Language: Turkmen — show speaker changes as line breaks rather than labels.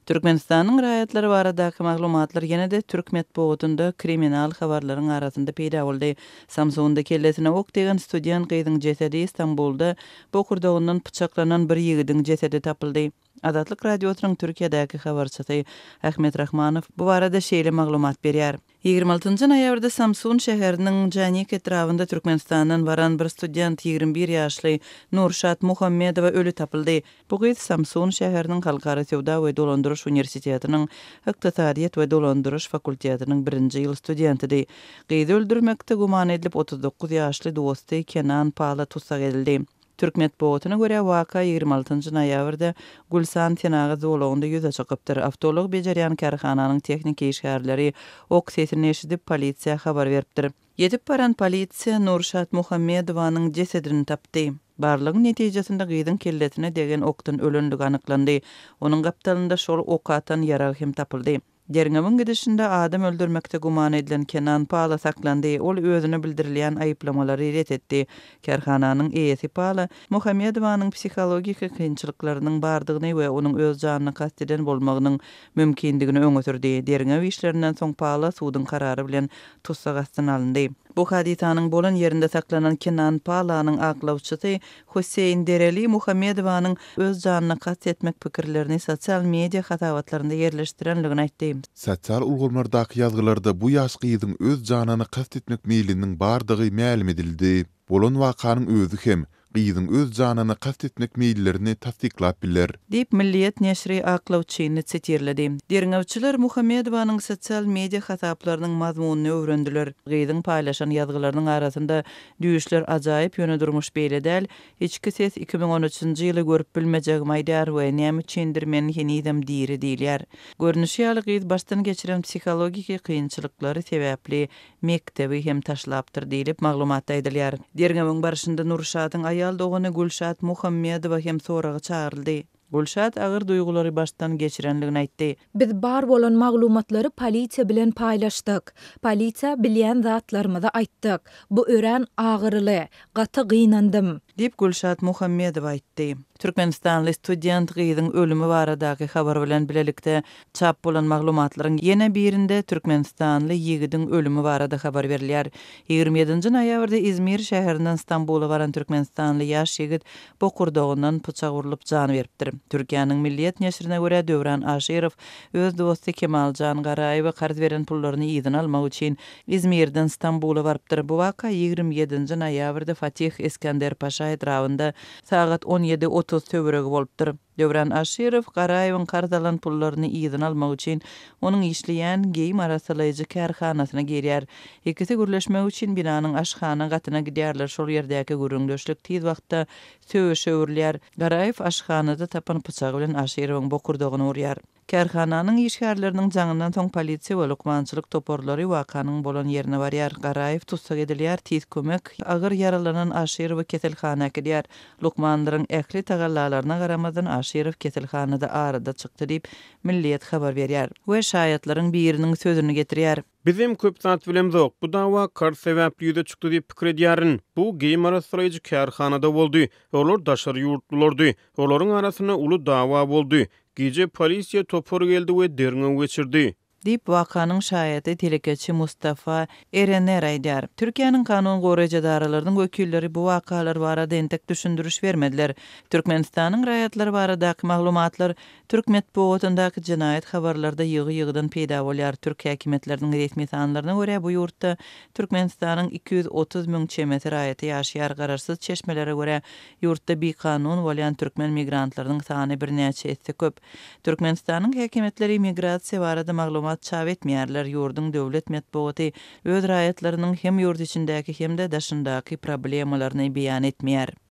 Türkmenistanyň raýatlary baradaky maglumatlar ýene-de türk medeniýetinde kriminal habarlaryň arasynda peýda boldy. Samsun'da kellesine ok degen student gyzyň jesedi Istanbulda Bokurdağyndan pyçaklanan bir ýigidiň jesedi tapyldy. Adatlyk radiosynyň Türkiýedäki habarçysy Ahmet Rahmanow bu barada şeýle maglumat berýär. 26-njy noýabrda Samsun şäheriniň Janik etrafynda Türkmenistandan baran bir student 21 ýaşly Nurşat Muhammedowa ölü tapyldy. Bu gyz Samsun şäheriniň Halkara Sewda we Dolandyryş Universitetiniň Iqtisadiýat we Dolandyryş fakultetining 1-nji ýyl studentidir. Gyzy öldürmekde guman edilip 39 ýaşly dosty Kenan Pala tutsak edildi. Türk medeniýetine görä waka 26-njy noýabrda Gulsan Tenagy zowlugynda ýüze çykypdyr. Awtolog bejerýän karhananyň teknik işgärleri ok sesini eşidip polisiýa habar beripdir. Yetip baran polisiýa Nurşat Muhammedowanyň jesedini tapdy. Barlygyň netijesinde gyzyň kellesine degen okdan ölenligi anyklandy. Onuň gapdalynda şol ok atan ýara hem tapyldy. Derňemin gidişinde adam öldürmekde guman edilen Kenan Pala saklandy. Ol özüne bildirilýän aýyplamалary ret etdi. Karhananyň eýesi Pala Muhammedowanyň psikologik kynçylyklarynyň bardygyny we onuň öz janyny kast eden bolmagynyň mümkindigini öňe sürdi. Derňew işlerinden soň Pala suwdyň karary bilen tutsak astyna alyndy. Bu hadisanyň bolan ýerinde saklanan Kenan Palanyň aklawçysy Hüseyin Dereli Muhammedowanyň öz janyna kast etmek pikirlerini sosial media hatabatlarynda ýerleşdirenligini aýtdy.
Sosial ulgamlardaky ýazgylarda bu ýaş gyzyň öz janyny kast etmek meýliniň bardygy ma'lum edildi. Bolan wakanyň özü hem gyzyň öz janyny kast etmek meýillerini tasdiklap biler.
Dip Milliýet neşri aklawçyny çetirledi. Derňewçiler Muhammedowanyň sosial media hasaplarynyň mazmunyny öwrendiler. Gyzyň paýlaşan ýazgylarynyň arasynda düýüşler ajaýyp ýöne durmuş beýledäl. Içki ses 2013-nji ýyly görüp bilmejek maýdar we näme üçindir men henidem diýri diýilýär. Görnüşi ýaly gyz başdan geçiren psikologik kynçylyklary sebäpli mektebi hem taşlapdyr diýilip maglumatda edilýär. Derňewiň barşynda Nurşatyň aýal dogany Gulşat Muhammedowa hem soragy çağryldy. Gulşat agyr duýgulary başdan geçirenligini aýtdy.
Biz bar bolan maglumatlary polisiýa bilen paýlaşdyk. Polisiýa bilýän zatlarymyza aýtdyk. Bu ören agyryly, gaty gynandym.
Dip Gulşat Muhammedowa aýtdy. Türkmenistanly student gyzyň ölümi baradaky habar bilen bilelikde çap bolan maglumatlaryň ýene birinde Türkmenistanly ýigidiň ölümi barada habar berilýär. 27-nji noýabrda İzmir şäherinden İstanbula baran Türkmenistanly ýaş ýigit Bokurdağyndan pyçak urulyp jany beripdir. Türkiýanyň Milliýet neşrine görä Döwran Aşyrow öz dosty Kemaljan Garaýewa garz beren pullaryny ýygydan almak üçin İzmirden İstanbula barypdyr. Bu waka 27-nji noýabrda Fatih Eskender Paşa etrafynda sagat 17:30 töweregi bolupdyr. Döwran Aşyrow Garaýewyň garz pullaryny ýygydan almak üçin onuň işleýän geyim arasalyjy karhanasyna gelýär. Ikisi gürleşmek üçin binanyň aşhana gatyna gidýärler. Şol ýerdäki gürüňleşlik tiz wagtda söwüşürlýär. Garaýew aşhanada tapan pyçagy bilen Aşyrowyň bokurdagyny urýar. Karhananyň işgärleriniň jaňyndan soň polisiýa we lukmançylyk toporlary wakanyň bolan ýerine barýar. Garaýew tutsak edilýär, tiz kömek agyr yaralanan Aşyrowy keselhanaga gidýär. Lukmanlaryň ähli tagallalaryna garamadan Aşyrow keselhanada arada çykdy diýip Milliýet habar berýär. We şaýatlaryň biriniň sözüni getirýär.
Bizim köp zat bilemzok. Bu dawa kar sebäpli ýüze çykdy diýip pikir edýärin. Bu geyim arasyjy karhanada boldy. Olar daşary ýurtlulardy. Olaryň arasyna uly dawa boldy. Gece polisiýa topor geldi we derňew geçirdi.
Dip wakanyň şaýaty telekeçi Mustafa Erener aýdýar. Türkiýanyň kanun goraýjadaralynyň wekilleri bu wakalar barada entek düşündürüş bermediler. Türkmenistanyň raýatlary baradaky maglumatlar Türk medeniýetindaky jinaýat habarlarda ýygy-ýygydan peýda bolýar. Türk häkimetleriniň resmi sanlaryna görä bu ýurtda Türkmenistanyň 230 000 çemeti raýaty ýaşaýar. Gararsyz çeşmelere görä ýurtda bir kanun bolýan türkmen migrantlarynyň sany birnäçe etse köp. Türkmenistanyň häkimetleri migrasiýa barada maglumat çap etmeýärler. Ýurdun döwlet medeniýeti öz raýatlarynyň hem ýurt içindäki hem de daşyndaky problemalaryny beýan etmeýär.